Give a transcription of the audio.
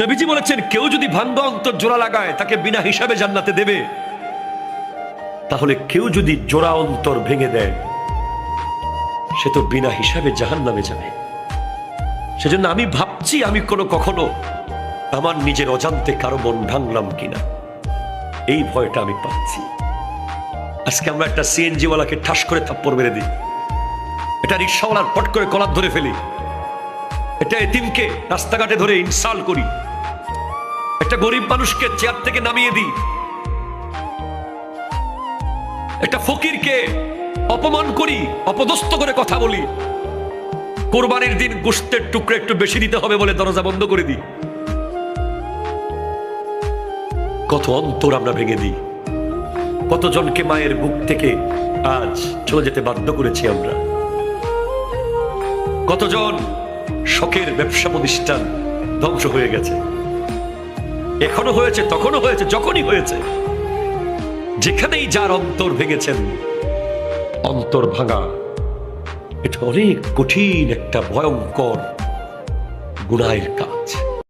নবীজি বলেছেন, কেউ যদি ভাঙ্গা অন্তর জোড়া লাগায় তাকে বিনা হিসাবে জান্নাতে দেবে। তাহলে কেউ যদি জোড়া অন্তর ভেঙে দেয় সে তো বিনা হিসাবে জাহান্নামে যাবে। সেজন্য আমি ভাবছি আমি কখনো আমার নিজের অজান্তে কারো মন ভাঙলাম কিনা, এই ভয়টা আমি পাচ্ছি। আজকে আমরা একটা সিএনজি ওয়ালাকে ঠাস করে থাপ্পড় মেরে দিই, এটা রিক্সাওয়ালার পট করে কলার ধরে ফেলি, এটা এতিমকে রাস্তাঘাটে ধরে ইনসাল্ট করি, একটা গরিব মানুষকে চেয়ার থেকে নামিয়ে দিই, একটা ফকিরকে অপমান করি, অপদস্থ করে কথা বলি, কোরবানির দিন গোশতের টুকরো একটু বেশি দিতে হবে বলে দরজা বন্ধ করে দিই। কত অন্তর আমরা ভেঙে দিই, কতজনকে মায়ের বুক থেকে আজ চলে যেতে বাধ্য করেছি আমরা, কতজন শখের ব্যবসা প্রতিষ্ঠান ধ্বংস হয়ে গেছে। এখনো হয়েছে, তখনও হয়েছে, যখনই হয়েছে। যেখানেই যার অন্তর ভেঙেছেন, অন্তর ভাঙা এটা অনেক কঠিন একটা ভয়ঙ্কর গুনাহের কাজ।